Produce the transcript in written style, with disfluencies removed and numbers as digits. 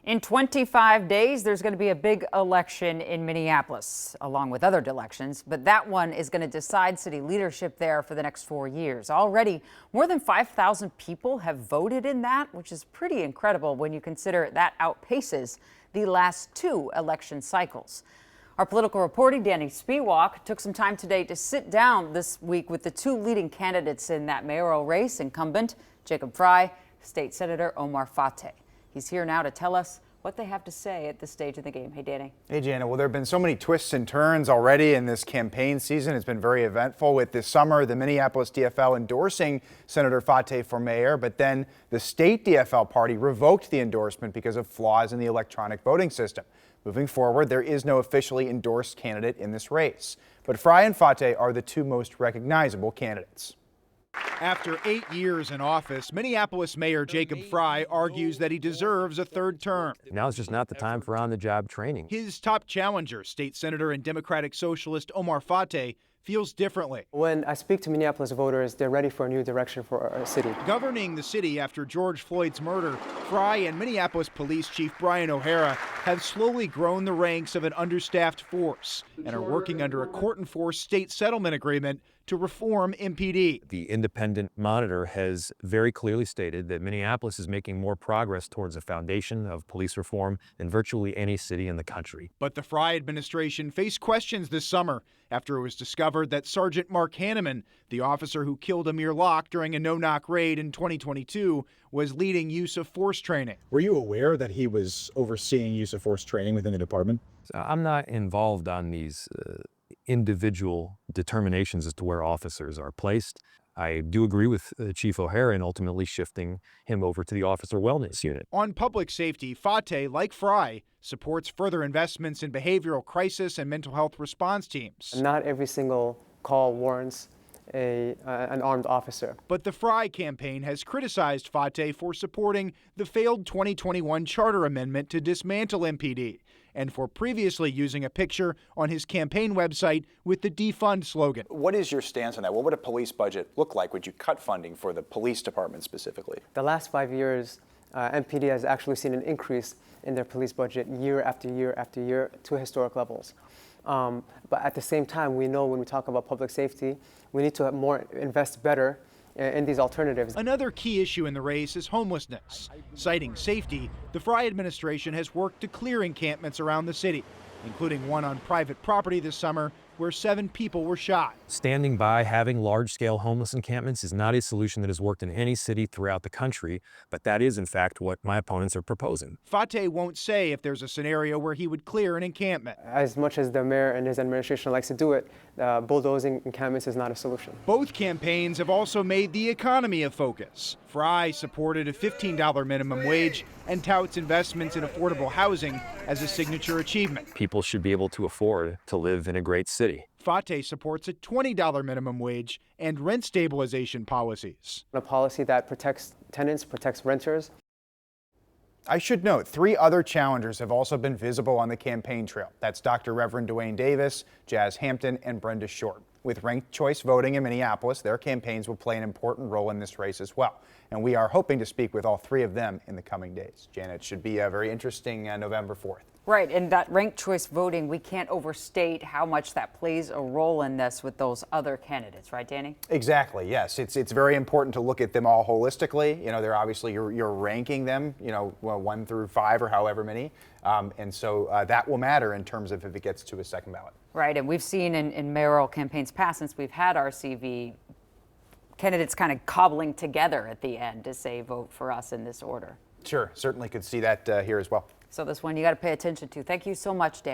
In 25 days, there's going to be a big election in Minneapolis, along with other elections, but that one is going to decide city leadership there for the next 4 years. Already, more than 5,000 people have voted in that, which is pretty incredible when you consider that outpaces the last 2 election cycles. Our political reporter, Danny Spiewak, took some time today to sit down this week with the 2 leading candidates in that mayoral race, incumbent Jacob Frey, State Senator Omar Fateh. He's here now to tell us what they have to say at this stage of the game. Hey, Danny. Hey, Jana. Well, there have been so many twists and turns already in this campaign season. It's been very eventful with this summer, the Minneapolis DFL endorsing Senator Fateh for mayor, but then the state DFL party revoked the endorsement because of flaws in the electronic voting system. Moving forward, there is no officially endorsed candidate in this race, but Frey and Fateh are the 2 most recognizable candidates. After 8 years in office, Minneapolis Mayor Jacob Frey argues that he deserves a 3rd term. Now is just not the time for on-the-job training. His top challenger, State Senator and Democratic Socialist Omar Fateh, feels differently. When I speak to Minneapolis voters, they're ready for a new direction for our city. Governing the city after George Floyd's murder, Frey and Minneapolis Police Chief Brian O'Hara have slowly grown the ranks of an understaffed force and are working under a court-enforced state settlement agreement to reform MPD. The Independent Monitor has very clearly stated that Minneapolis is making more progress towards a foundation of police reform than virtually any city in the country. But the Frey administration faced questions this summer after it was discovered that Sergeant Mark Hanneman, the officer who killed Amir Locke during a no-knock raid in 2022, was leading use of force training. Were you aware that he was overseeing use of force training within the department? I'm not involved on these individual determinations as to where officers are placed. I do agree with Chief O'Hara in ultimately shifting him over to the Officer Wellness Unit. On public safety, Fateh, like Frey, supports further investments in behavioral crisis and mental health response teams. Not every single call warrants an armed officer. But the Frey campaign has criticized Fateh for supporting the failed 2021 charter amendment to dismantle MPD and for previously using a picture on his campaign website with the defund slogan. What is your stance on that? What would a police budget look like? Would you cut funding for the police department specifically? The last 5 years, MPD has actually seen an increase in their police budget year after year after year to historic levels. But at the same time, we know when we talk about public safety, we need to invest better in these alternatives. Another key issue in the race is homelessness. Citing safety, the Frey administration has worked to clear encampments around the city, including one on private property this summer where 7 people were shot. Standing by having large-scale homeless encampments is not a solution that has worked in any city throughout the country, but that is in fact what my opponents are proposing. Fateh won't say if there's a scenario where he would clear an encampment. As much as the mayor and his administration likes to do it, bulldozing encampments is not a solution. Both campaigns have also made the economy a focus. Frey supported a $15 minimum wage and touts investments in affordable housing as a signature achievement. People should be able to afford to live in a great city. Fateh supports a $20 minimum wage and rent stabilization policies. A policy that protects tenants, protects renters. I should note 3 other challengers have also been visible on the campaign trail. That's Dr. Reverend Dwayne Davis, Jazz Hampton, and Brenda Short. With ranked choice voting in Minneapolis, their campaigns will play an important role in this race as well. And we are hoping to speak with all 3 of them in the coming days. Janet, should be a very interesting November 4th. Right, and that ranked choice voting, we can't overstate how much that plays a role in this with those other candidates, right, Danny? Exactly, yes. It's very important to look at them all holistically. You know, they're obviously, you're ranking them, you know, 1 through 5 or however many. And so that will matter in terms of if it gets to a second ballot. Right, and we've seen in mayoral campaigns past, since we've had RCV, candidates kind of cobbling together at the end to say vote for us in this order. Sure, certainly could see that here as well. So this one you got to pay attention to. Thank you so much, Dan.